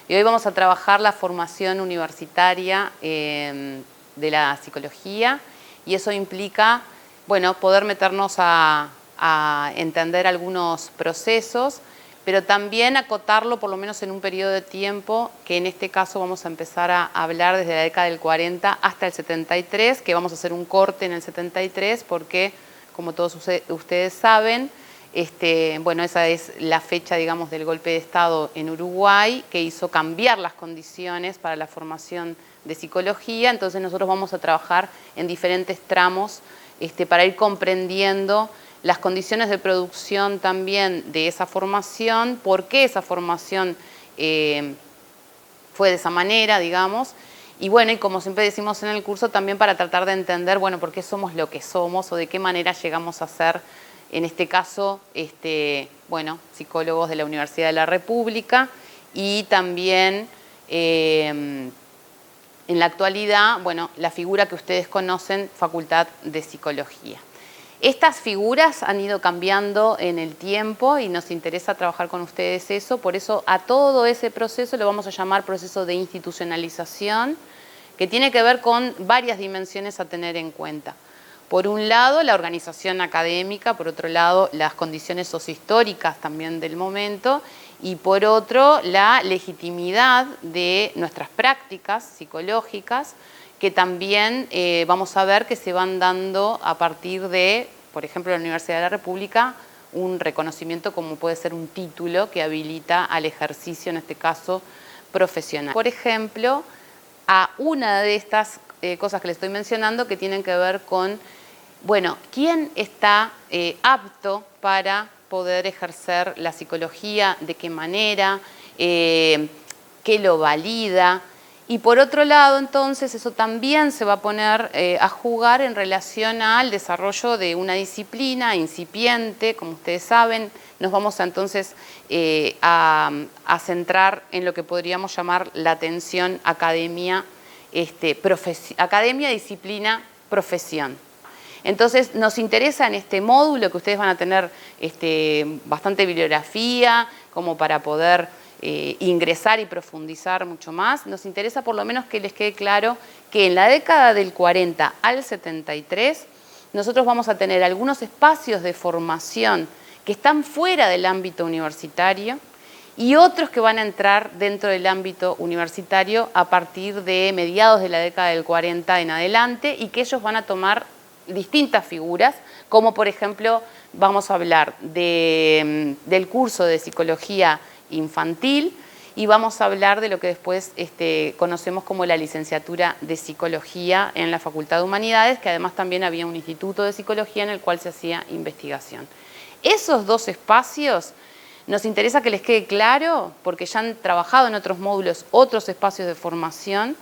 y hoy vamos a trabajar la formación universitaria de la psicología, y eso implica, bueno, poder meternos a entender algunos procesos, pero también acotarlo por lo menos en un periodo de tiempo, que en este caso vamos a empezar a hablar desde la década del 40 hasta el 73, que vamos a hacer un corte en el 73 porque, como todos ustedes saben, bueno, esa es la fecha, digamos, del golpe de Estado en Uruguay, que hizo cambiar las condiciones para la formación de psicología. Entonces nosotros vamos a trabajar en diferentes tramos para ir comprendiendo las condiciones de producción también de esa formación, por qué esa formación fue de esa manera, digamos, y bueno, y como siempre decimos en el curso, también para tratar de entender, bueno, por qué somos lo que somos o de qué manera llegamos a ser, en este caso, bueno, psicólogos de la Universidad de la República, y también en la actualidad, bueno, la figura que ustedes conocen, Facultad de Psicología. Estas figuras han ido cambiando en el tiempo y nos interesa trabajar con ustedes eso, por eso a todo ese proceso lo vamos a llamar proceso de institucionalización, que tiene que ver con varias dimensiones a tener en cuenta. Por un lado, la organización académica, por otro lado, las condiciones sociohistóricas también del momento, y por otro, la legitimidad de nuestras prácticas psicológicas, que también vamos a ver que se van dando a partir de, por ejemplo, la Universidad de la República, un reconocimiento como puede ser un título que habilita al ejercicio, en este caso, profesional. Por ejemplo, a una de estas cosas que les estoy mencionando que tienen que ver con, bueno, ¿quién está apto para poder ejercer la psicología? ¿De qué manera? ¿Qué lo valida? Y por otro lado, entonces, eso también se va a poner a jugar en relación al desarrollo de una disciplina incipiente, como ustedes saben. Nos vamos entonces a centrar en lo que podríamos llamar la atención academia, academia, disciplina, profesión. Entonces, nos interesa en este módulo que ustedes van a tener bastante bibliografía, como para poder ingresar y profundizar mucho más. Nos interesa por lo menos que les quede claro que en la década del 40 al 73 nosotros vamos a tener algunos espacios de formación que están fuera del ámbito universitario y otros que van a entrar dentro del ámbito universitario a partir de mediados de la década del 40 en adelante, y que ellos van a tomar distintas figuras, como por ejemplo vamos a hablar del curso de psicología infantil, y vamos a hablar de lo que después conocemos como la licenciatura de psicología en la Facultad de Humanidades, que además también había un instituto de psicología en el cual se hacía investigación. Esos dos espacios nos interesa que les quede claro, porque ya han trabajado en otros módulos, otros espacios de formación,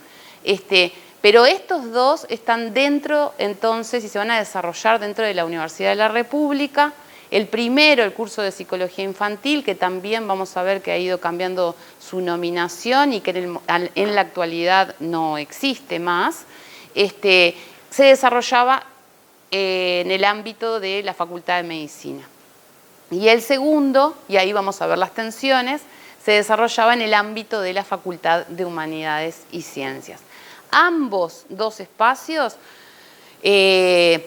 pero estos dos están dentro, entonces, y se van a desarrollar dentro de la Universidad de la República. El primero, el curso de psicología infantil, que también vamos a ver que ha ido cambiando su nominación y que en la actualidad no existe más, se desarrollaba en el ámbito de la Facultad de Medicina. Y el segundo, y ahí vamos a ver las tensiones, se desarrollaba en el ámbito de la Facultad de Humanidades y Ciencias. Ambos dos espacios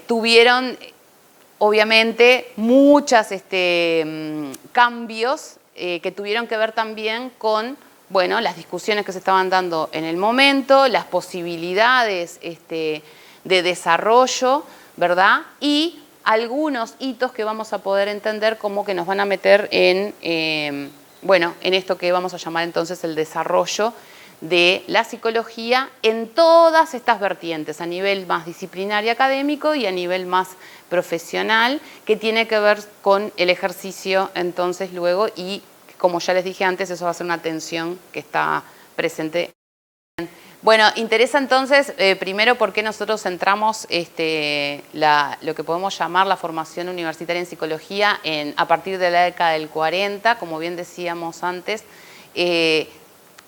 tuvieron obviamente muchos cambios que tuvieron que ver también con, bueno, las discusiones que se estaban dando en el momento, las posibilidades de desarrollo, ¿verdad? Y algunos hitos que vamos a poder entender como que nos van a meter en, bueno, en esto que vamos a llamar entonces el desarrollo de la psicología en todas estas vertientes, a nivel más disciplinario académico y a nivel más profesional, que tiene que ver con el ejercicio entonces luego, y como ya les dije antes, eso va a ser una tensión que está presente. Bueno, interesa entonces, primero, por qué nosotros centramos lo que podemos llamar la formación universitaria en psicología a partir de la década del 40, como bien decíamos antes.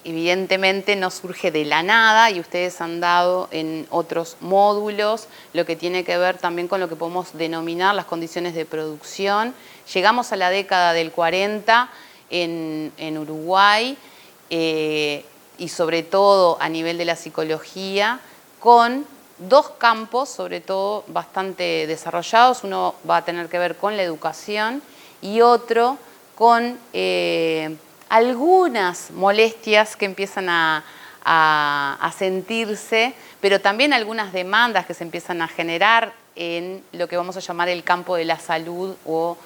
Evidentemente no surge de la nada, y ustedes han dado en otros módulos lo que tiene que ver también con lo que podemos denominar las condiciones de producción. Llegamos a la década del 40 en Uruguay, y sobre todo a nivel de la psicología, con dos campos, sobre todo bastante desarrollados. Uno va a tener que ver con la educación y otro con algunas molestias que empiezan a sentirse, pero también algunas demandas que se empiezan a generar en lo que vamos a llamar el campo de la salud o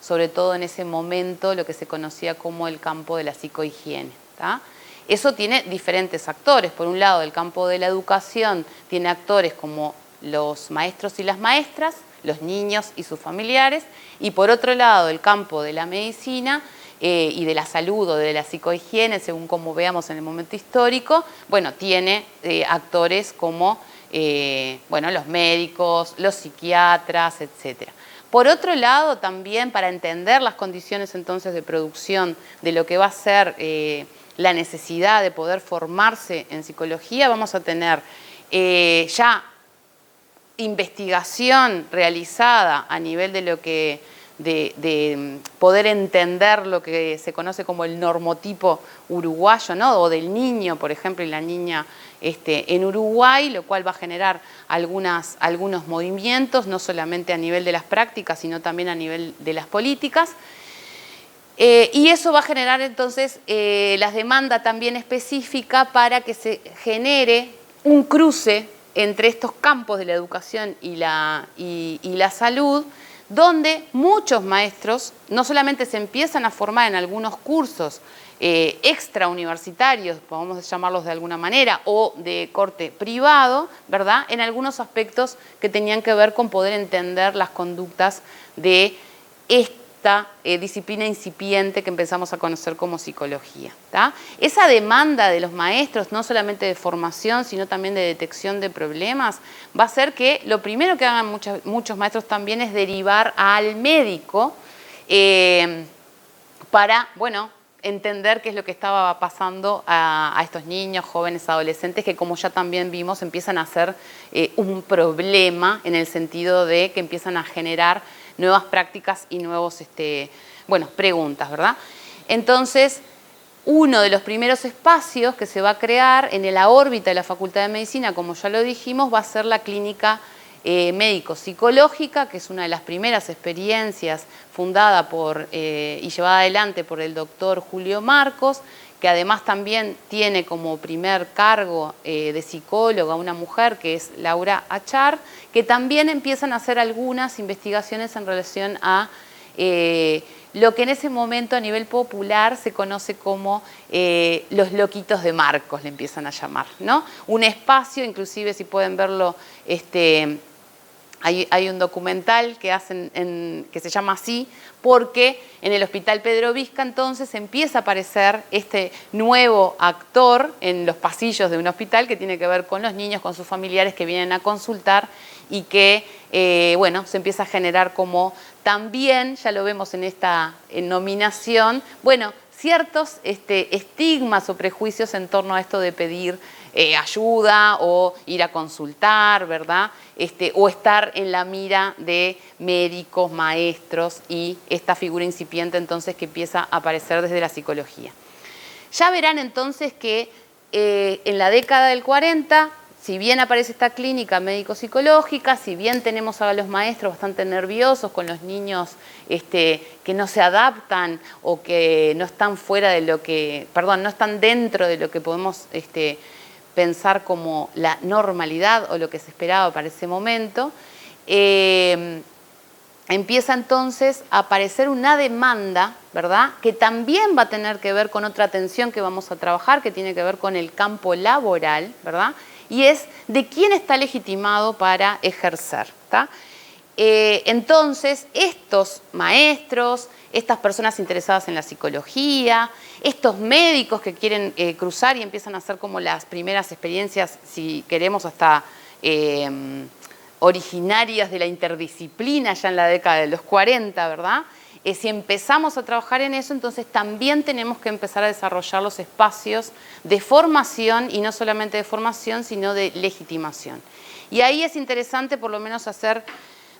sobre todo en ese momento lo que se conocía como el campo de la psicohigiene, ¿tá? Eso tiene diferentes actores. Por un lado, el campo de la educación tiene actores como los maestros y las maestras, los niños y sus familiares, y por otro lado, el campo de la medicina y de la salud o de la psicohigiene, según como veamos en el momento histórico, bueno, tiene actores como los médicos, los psiquiatras, etc. Por otro lado, también para entender las condiciones entonces de producción de lo que va a ser la necesidad de poder formarse en psicología, vamos a tener ya investigación realizada a nivel de lo que de poder entender lo que se conoce como el normotipo uruguayo, ¿no? O del niño, por ejemplo, y la niña en Uruguay, lo cual va a generar algunos movimientos, no solamente a nivel de las prácticas, sino también a nivel de las políticas. Y eso va a generar entonces la demanda también específica para que se genere un cruce entre estos campos de la educación y la salud, donde muchos maestros no solamente se empiezan a formar en algunos cursos extrauniversitarios, podemos llamarlos de alguna manera, o de corte privado, ¿verdad?, en algunos aspectos que tenían que ver con poder entender las conductas de esta disciplina incipiente que empezamos a conocer como psicología, ¿tá? Esa demanda de los maestros, no solamente de formación, sino también de detección de problemas, va a hacer que lo primero que hagan muchos maestros también es derivar al médico para, bueno, entender qué es lo que estaba pasando a estos niños, jóvenes, adolescentes, que como ya también vimos, empiezan a ser un problema en el sentido de que empiezan a generar nuevas prácticas y nuevos, preguntas, ¿verdad? Entonces, uno de los primeros espacios que se va a crear en la órbita de la Facultad de Medicina, como ya lo dijimos, va a ser la clínica médico-psicológica, que es una de las primeras experiencias fundada y llevada adelante por el doctor Julio Marcos, que además también tiene como primer cargo de psicóloga una mujer que es Laura Achar, que también empiezan a hacer algunas investigaciones en relación a lo que en ese momento a nivel popular se conoce como los loquitos de Marcos, le empiezan a llamar, ¿no? Un espacio, inclusive si pueden verlo, hay un documental que hacen que se llama así, porque en el Hospital Pedro Vizca entonces empieza a aparecer este nuevo actor en los pasillos de un hospital que tiene que ver con los niños, con sus familiares que vienen a consultar y que, se empieza a generar como también, ya lo vemos en esta nominación, ciertos estigmas o prejuicios en torno a esto de pedir ayuda o ir a consultar, ¿verdad? O estar en la mira de médicos, maestros y esta figura incipiente entonces que empieza a aparecer desde la psicología. Ya verán entonces que en la década del 40, si bien aparece esta clínica médico-psicológica, si bien tenemos a los maestros bastante nerviosos con los niños que no se adaptan o que no están fuera de lo que, no están dentro de lo que podemos pensar como la normalidad o lo que se esperaba para ese momento, empieza entonces a aparecer una demanda, ¿verdad?, que también va a tener que ver con otra atención que vamos a trabajar, que tiene que ver con el campo laboral, ¿verdad?, y es de quién está legitimado para ejercer, ¿tá? Entonces, estos maestros, estas personas interesadas en la psicología, estos médicos que quieren cruzar y empiezan a hacer como las primeras experiencias, si queremos, hasta originarias de la interdisciplina ya en la década de los 40, ¿verdad? Si empezamos a trabajar en eso, entonces también tenemos que empezar a desarrollar los espacios de formación, y no solamente de formación, sino de legitimación. Y ahí es interesante por lo menos hacer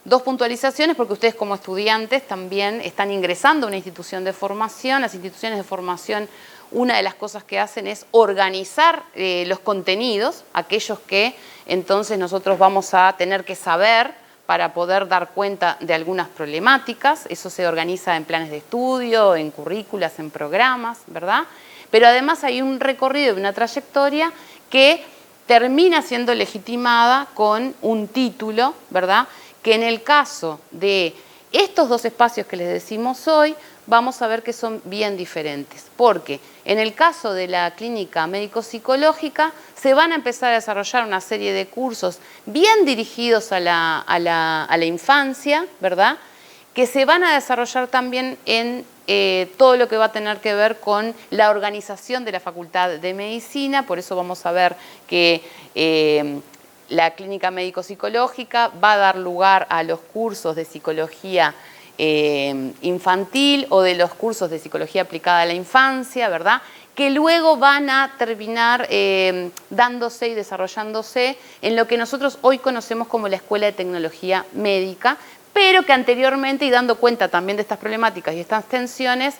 Dos puntualizaciones, porque ustedes como estudiantes también están ingresando a una institución de formación. Las instituciones de formación, una de las cosas que hacen es organizar los contenidos, aquellos que entonces nosotros vamos a tener que saber para poder dar cuenta de algunas problemáticas. Eso se organiza en planes de estudio, en currículas, en programas, ¿verdad? Pero además hay un recorrido y una trayectoria que termina siendo legitimada con un título, ¿verdad? Que en el caso de estos dos espacios que les decimos hoy, vamos a ver que son bien diferentes, porque en el caso de la clínica médico-psicológica se van a empezar a desarrollar una serie de cursos bien dirigidos a la infancia, ¿verdad?, que se van a desarrollar también en todo lo que va a tener que ver con la organización de la Facultad de Medicina. Por eso vamos a ver que la clínica médico-psicológica va a dar lugar a los cursos de psicología infantil o de los cursos de psicología aplicada a la infancia, ¿verdad?, que luego van a terminar dándose y desarrollándose en lo que nosotros hoy conocemos como la Escuela de Tecnología Médica, pero que anteriormente, y dando cuenta también de estas problemáticas y estas tensiones,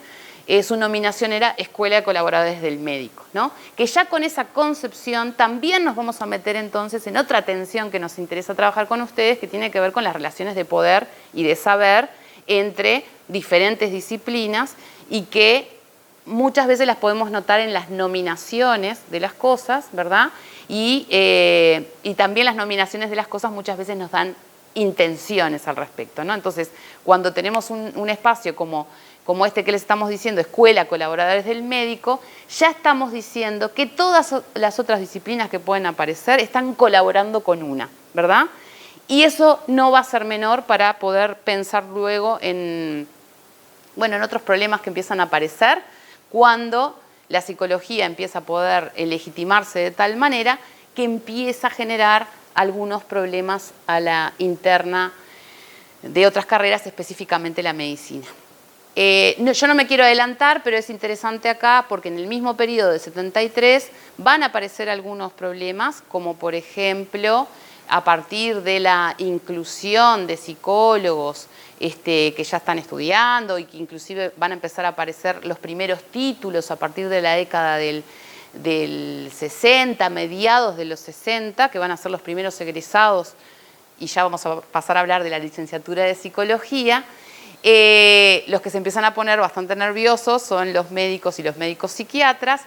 su nominación era Escuela de Colaboradores del Médico, ¿no? Que ya con esa concepción también nos vamos a meter entonces en otra tensión que nos interesa trabajar con ustedes, que tiene que ver con las relaciones de poder y de saber entre diferentes disciplinas y que muchas veces las podemos notar en las nominaciones de las cosas, ¿verdad? Y también las nominaciones de las cosas muchas veces nos dan intenciones al respecto, ¿no? Entonces, cuando tenemos un espacio como este que les estamos diciendo, Escuela Colaboradores del Médico, ya estamos diciendo que todas las otras disciplinas que pueden aparecer están colaborando con una, ¿verdad? Y eso no va a ser menor para poder pensar luego en otros problemas que empiezan a aparecer cuando la psicología empieza a poder legitimarse de tal manera que empieza a generar algunos problemas a la interna de otras carreras, específicamente la medicina. Yo no me quiero adelantar, pero es interesante acá porque en el mismo periodo de 73 van a aparecer algunos problemas, como por ejemplo, a partir de la inclusión de psicólogos que ya están estudiando y que inclusive van a empezar a aparecer los primeros títulos a partir de la década del 60, mediados de los 60, que van a ser los primeros egresados, y ya vamos a pasar a hablar de la licenciatura de psicología. Los que se empiezan a poner bastante nerviosos son los médicos y los médicos psiquiatras,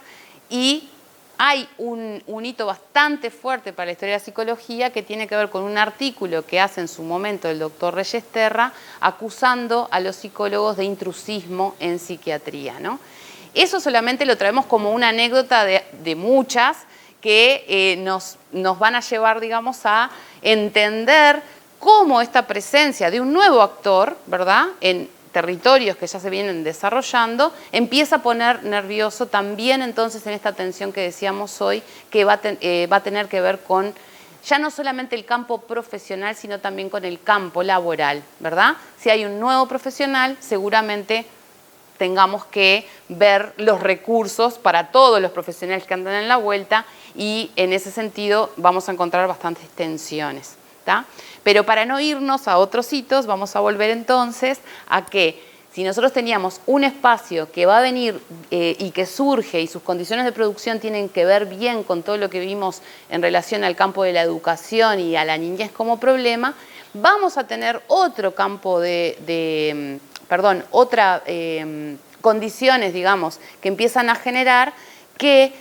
y hay un hito bastante fuerte para la historia de la psicología que tiene que ver con un artículo que hace en su momento el doctor Reyesterra acusando a los psicólogos de intrusismo en psiquiatría, ¿no? Eso solamente lo traemos como una anécdota de muchas que nos van a llevar, digamos, a entender cómo esta presencia de un nuevo actor, ¿verdad?, en territorios que ya se vienen desarrollando, empieza a poner nervioso también entonces en esta tensión que decíamos hoy, que va a tener que ver con ya no solamente el campo profesional, sino también con el campo laboral, ¿verdad? Si hay un nuevo profesional, seguramente tengamos que ver los recursos para todos los profesionales que andan en la vuelta, y en ese sentido vamos a encontrar bastantes tensiones, ¿tá? Pero para no irnos a otros hitos, vamos a volver entonces a que si nosotros teníamos un espacio que va a venir y que surge y sus condiciones de producción tienen que ver bien con todo lo que vimos en relación al campo de la educación y a la niñez como problema, vamos a tener otro campo otras condiciones, digamos, que empiezan a generar que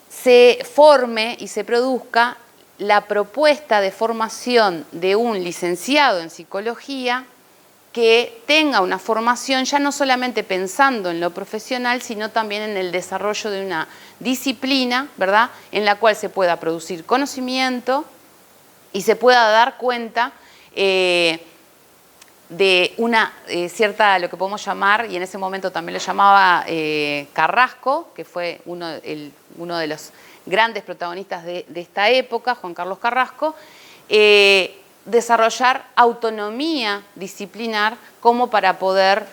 se forme y se produzca la propuesta de formación de un licenciado en psicología que tenga una formación ya no solamente pensando en lo profesional, sino también en el desarrollo de una disciplina, ¿verdad?, en la cual se pueda producir conocimiento y se pueda dar cuenta de una cierta, lo que podemos llamar, y en ese momento también lo llamaba Carrasco, que fue uno de los grandes protagonistas de esta época, Juan Carlos Carrasco, desarrollar autonomía disciplinar como para poder,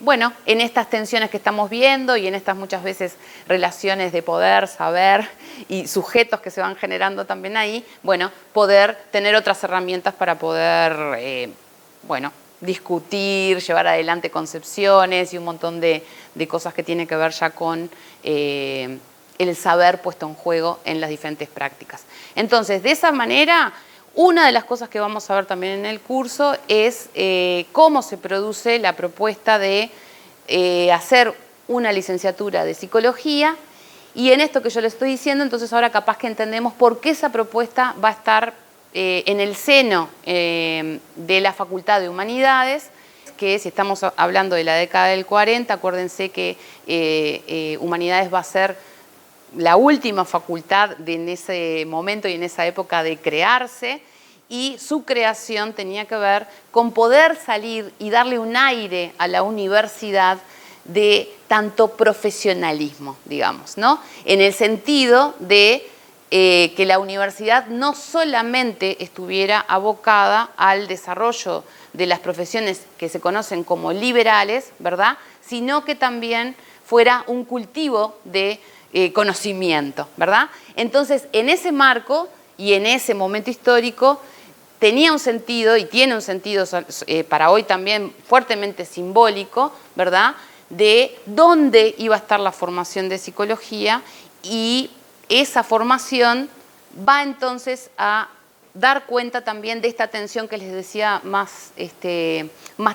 bueno, en estas tensiones que estamos viendo y en estas muchas veces relaciones de poder, saber y sujetos que se van generando también ahí, bueno, poder tener otras herramientas para poder, bueno, discutir, llevar adelante concepciones y un montón de cosas que tienen que ver ya con el saber puesto en juego en las diferentes prácticas. Entonces, de esa manera, una de las cosas que vamos a ver también en el curso es cómo se produce la propuesta de hacer una licenciatura de psicología, y en esto que yo le estoy diciendo, entonces ahora capaz que entendemos por qué esa propuesta va a estar en el seno de la Facultad de Humanidades, que si estamos hablando de la década del 40, acuérdense que Humanidades va a ser la última facultad en ese momento y en esa época de crearse, y su creación tenía que ver con poder salir y darle un aire a la universidad de tanto profesionalismo, digamos, ¿no? En el sentido de que la universidad no solamente estuviera abocada al desarrollo de las profesiones que se conocen como liberales, ¿verdad?, sino que también fuera un cultivo de conocimiento, ¿verdad? Entonces, en ese marco y en ese momento histórico, tenía un sentido y tiene un sentido para hoy también fuertemente simbólico, ¿verdad?, de dónde iba a estar la formación de psicología, y esa formación va entonces a dar cuenta también de esta tensión que les decía más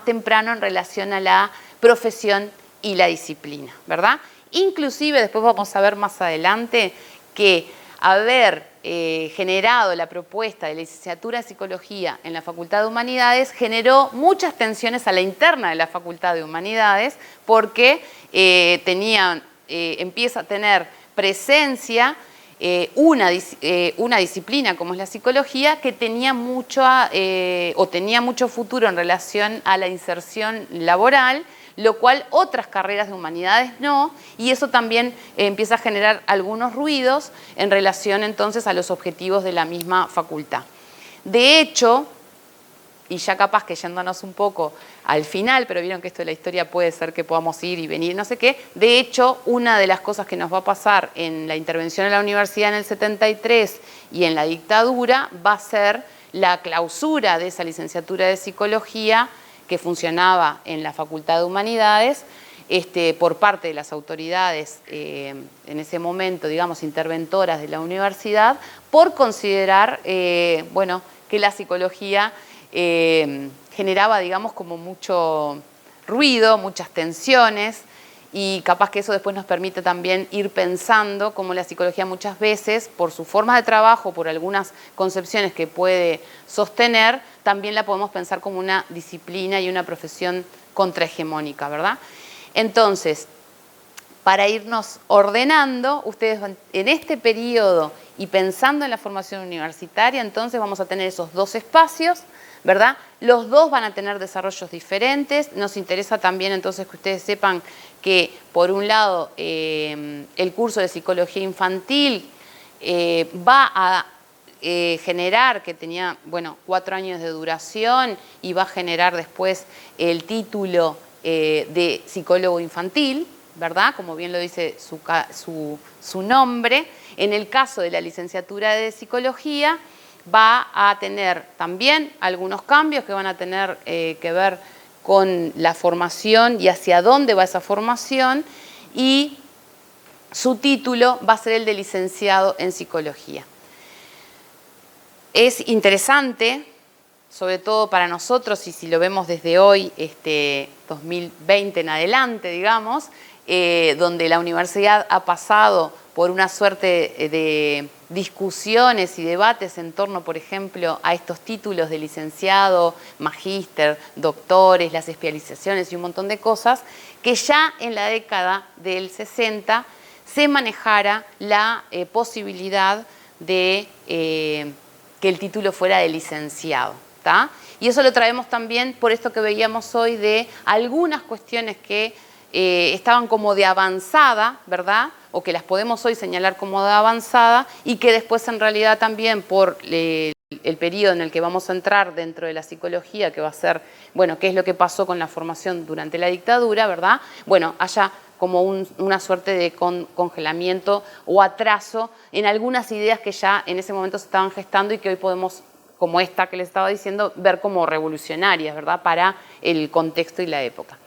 temprano en relación a la profesión y la disciplina, ¿verdad? Inclusive, después vamos a ver más adelante que haber generado la propuesta de licenciatura en psicología en la Facultad de Humanidades generó muchas tensiones a la interna de la Facultad de Humanidades, porque empieza a tener presencia una disciplina como es la psicología, que tenía mucho futuro en relación a la inserción laboral, lo cual otras carreras de humanidades no, y eso también empieza a generar algunos ruidos en relación entonces a los objetivos de la misma facultad. De hecho, y ya capaz que yéndonos un poco al final, pero vieron que esto de la historia puede ser que podamos ir y venir, no sé qué, de hecho, una de las cosas que nos va a pasar en la intervención en la universidad en el 73 y en la dictadura va a ser la clausura de esa licenciatura de psicología que funcionaba en la Facultad de Humanidades por parte de las autoridades en ese momento, digamos, interventoras de la universidad, por considerar, bueno, que la psicología generaba, digamos, como mucho ruido, muchas tensiones, y capaz que eso después nos permite también ir pensando cómo la psicología muchas veces, por su forma de trabajo, por algunas concepciones que puede sostener, también la podemos pensar como una disciplina y una profesión contrahegemónica, ¿verdad? Entonces, para irnos ordenando, ustedes van, en este periodo y pensando en la formación universitaria, entonces vamos a tener esos dos espacios, ¿verdad? Los dos van a tener desarrollos diferentes. Nos interesa también entonces que ustedes sepan que, por un lado, el curso de psicología infantil va a generar, que tenía, bueno, 4 años de duración, y va a generar después el título de psicólogo infantil, ¿verdad? Como bien lo dice su nombre. En el caso de la licenciatura de psicología, va a tener también algunos cambios que van a tener que ver con la formación y hacia dónde va esa formación, y su título va a ser el de licenciado en psicología. Es interesante, sobre todo para nosotros, y si lo vemos desde hoy, 2020 en adelante, digamos, donde la universidad ha pasado por una suerte de discusiones y debates en torno, por ejemplo, a estos títulos de licenciado, magíster, doctores, las especializaciones y un montón de cosas, que ya en la década del 60 se manejara la posibilidad de que el título fuera de licenciado, ¿tá? Y eso lo traemos también por esto que veíamos hoy de algunas cuestiones que estaban como de avanzada, ¿verdad? O que las podemos hoy señalar como de avanzada, y que después en realidad también por el periodo en el que vamos a entrar dentro de la psicología, que va a ser, bueno, qué es lo que pasó con la formación durante la dictadura, ¿verdad? Bueno, haya como una suerte de congelamiento o atraso en algunas ideas que ya en ese momento se estaban gestando y que hoy podemos, como esta que les estaba diciendo, ver como revolucionarias, ¿verdad? Para el contexto y la época.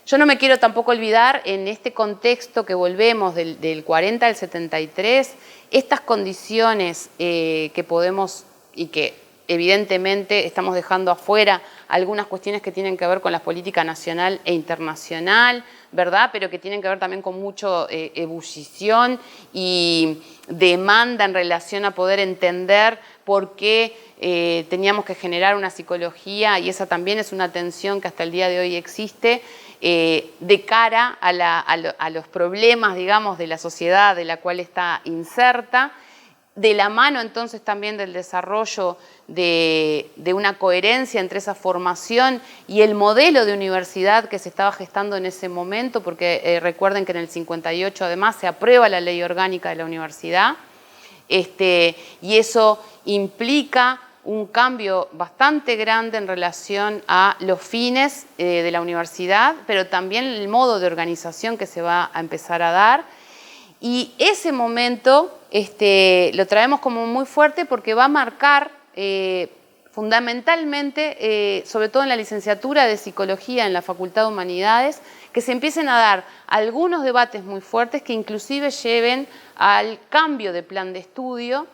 Yo no me quiero tampoco olvidar, en este contexto que volvemos del 40 al 73, estas condiciones que podemos y que evidentemente estamos dejando afuera algunas cuestiones que tienen que ver con la política nacional e internacional, ¿verdad? Pero que tienen que ver también con mucha ebullición y demanda en relación a poder entender por qué teníamos que generar una psicología, y esa también es una tensión que hasta el día de hoy existe, de cara a los problemas, digamos, de la sociedad de la cual está inserta, de la mano entonces también del desarrollo de una coherencia entre esa formación y el modelo de universidad que se estaba gestando en ese momento, porque recuerden que en el 58 además se aprueba la ley orgánica de la universidad, y eso implica un cambio bastante grande en relación a los fines de la universidad, pero también el modo de organización que se va a empezar a dar. Y ese momento lo traemos como muy fuerte porque va a marcar fundamentalmente, sobre todo en la licenciatura de Psicología en la Facultad de Humanidades, que se empiecen a dar algunos debates muy fuertes que inclusive lleven al cambio de plan de estudio.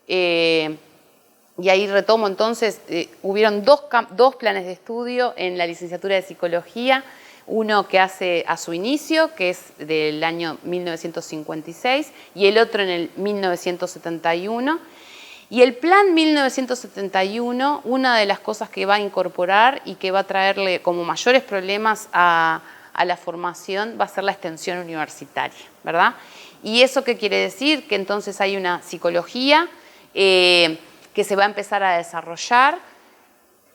Y ahí retomo entonces, hubieron dos planes de estudio en la licenciatura de Psicología, uno que hace a su inicio, que es del año 1956, y el otro en el 1971. Y el plan 1971, una de las cosas que va a incorporar y que va a traerle como mayores problemas a la formación va a ser la extensión universitaria, ¿verdad? ¿Y eso qué quiere decir? Que entonces hay una psicología que se va a empezar a desarrollar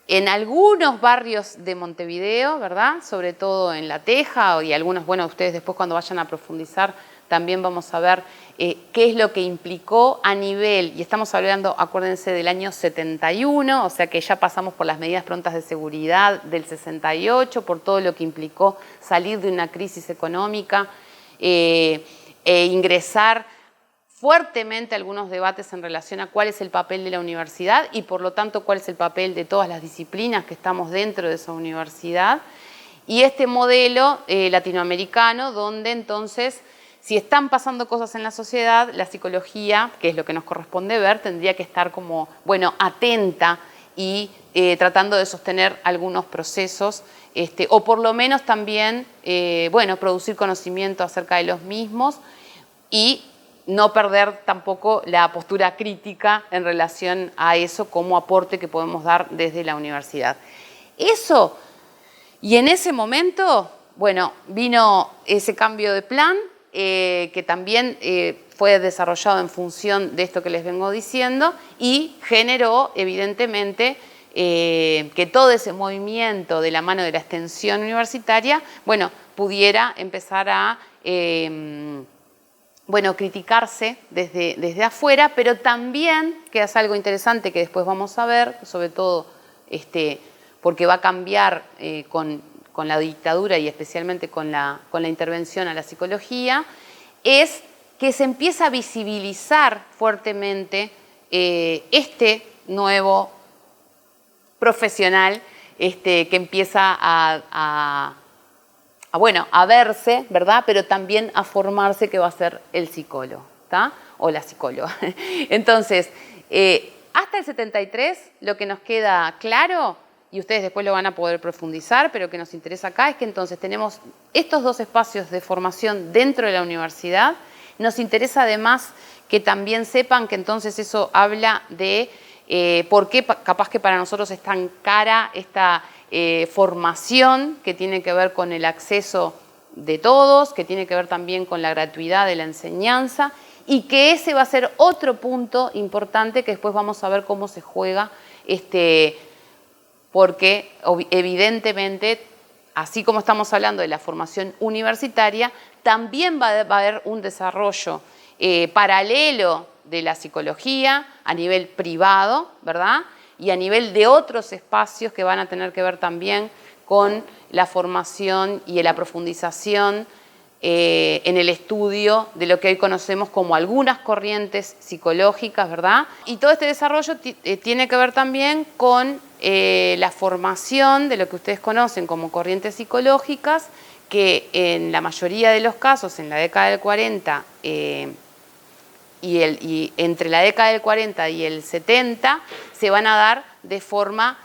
en algunos barrios de Montevideo, ¿verdad? Sobre todo en La Teja y algunos, bueno, ustedes después cuando vayan a profundizar también vamos a ver qué es lo que implicó a nivel, y estamos hablando, acuérdense, del año 71, o sea que ya pasamos por las medidas prontas de seguridad del 68, por todo lo que implicó salir de una crisis económica e ingresar fuertemente algunos debates en relación a cuál es el papel de la universidad y por lo tanto cuál es el papel de todas las disciplinas que estamos dentro de esa universidad. Y este modelo latinoamericano donde entonces, si están pasando cosas en la sociedad, la psicología, que es lo que nos corresponde ver, tendría que estar como, bueno, atenta y tratando de sostener algunos procesos, o por lo menos también, bueno, producir conocimiento acerca de los mismos y no perder tampoco la postura crítica en relación a eso como aporte que podemos dar desde la universidad. Eso, y en ese momento, bueno, vino ese cambio de plan que también fue desarrollado en función de esto que les vengo diciendo y generó, evidentemente, que todo ese movimiento de la mano de la extensión universitaria, bueno, pudiera empezar a bueno, criticarse desde afuera, pero también, que es algo interesante que después vamos a ver, sobre todo porque va a cambiar con la dictadura y especialmente con la intervención a la psicología, es que se empieza a visibilizar fuertemente este nuevo profesional que empieza a verse, ¿verdad? Pero también a formarse, que va a ser el psicólogo, ¿está? O la psicóloga. Entonces, hasta el 73 lo que nos queda claro, y ustedes después lo van a poder profundizar, pero que nos interesa acá es que entonces tenemos estos dos espacios de formación dentro de la universidad. Nos interesa además que también sepan que entonces eso habla de por qué capaz que para nosotros es tan cara esta formación que tiene que ver con el acceso de todos, que tiene que ver también con la gratuidad de la enseñanza y que ese va a ser otro punto importante que después vamos a ver cómo se juega, porque evidentemente, así como estamos hablando de la formación universitaria, también va a haber un desarrollo paralelo de la psicología a nivel privado, ¿verdad? Y a nivel de otros espacios que van a tener que ver también con la formación y la profundización en el estudio de lo que hoy conocemos como algunas corrientes psicológicas, ¿verdad? Y todo este desarrollo tiene que ver también con la formación de lo que ustedes conocen como corrientes psicológicas, que en la mayoría de los casos, en la década del 40, y entre la década del 40 y el 70, se van a dar de forma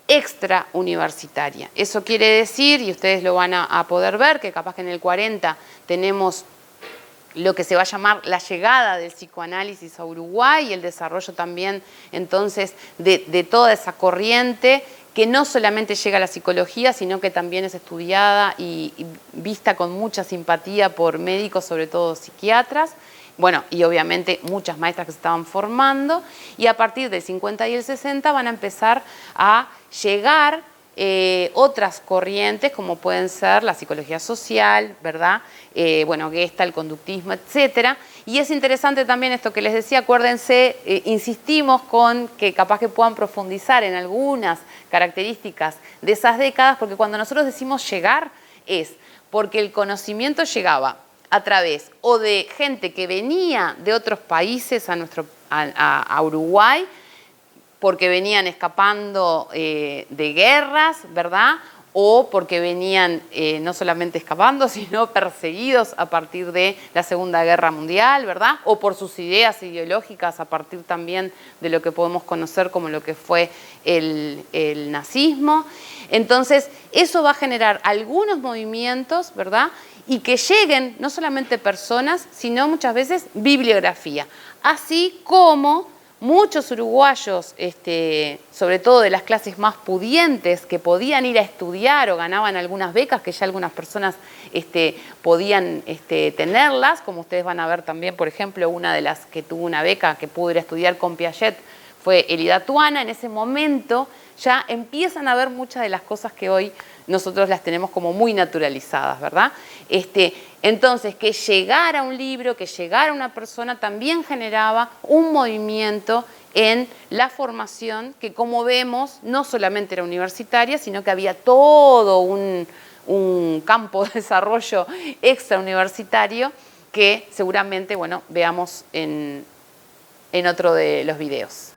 extrauniversitaria. Eso quiere decir, y ustedes lo van a poder ver, que capaz que en el 40 tenemos lo que se va a llamar la llegada del psicoanálisis a Uruguay y el desarrollo también entonces de toda esa corriente que no solamente llega a la psicología, sino que también es estudiada y vista con mucha simpatía por médicos, sobre todo psiquiatras. Bueno, y obviamente muchas maestras que se estaban formando, y a partir del 50 y el 60 van a empezar a llegar otras corrientes, como pueden ser la psicología social, ¿verdad? Bueno, Gestalt, el conductismo, etcétera. Y es interesante también esto que les decía, acuérdense, insistimos con que capaz que puedan profundizar en algunas características de esas décadas, porque cuando nosotros decimos llegar es porque el conocimiento llegaba a través o de gente que venía de otros países a Uruguay, porque venían escapando de guerras, ¿verdad? O porque venían no solamente escapando, sino perseguidos a partir de la Segunda Guerra Mundial, ¿verdad? O por sus ideas ideológicas a partir también de lo que podemos conocer como lo que fue el nazismo. Entonces, eso va a generar algunos movimientos, ¿verdad? Y que lleguen no solamente personas, sino muchas veces bibliografía. Así como muchos uruguayos, sobre todo de las clases más pudientes, que podían ir a estudiar o ganaban algunas becas, que ya algunas personas podían tenerlas, como ustedes van a ver también, por ejemplo, una de las que tuvo una beca que pudo ir a estudiar con Piaget fue Elida Tuana. En ese momento ya empiezan a ver muchas de las cosas que hoy nosotros las tenemos como muy naturalizadas, ¿verdad? Entonces, que llegara un libro, que llegara una persona, también generaba un movimiento en la formación que, como vemos, no solamente era universitaria, sino que había todo un campo de desarrollo extrauniversitario que seguramente, bueno, veamos en otro de los videos.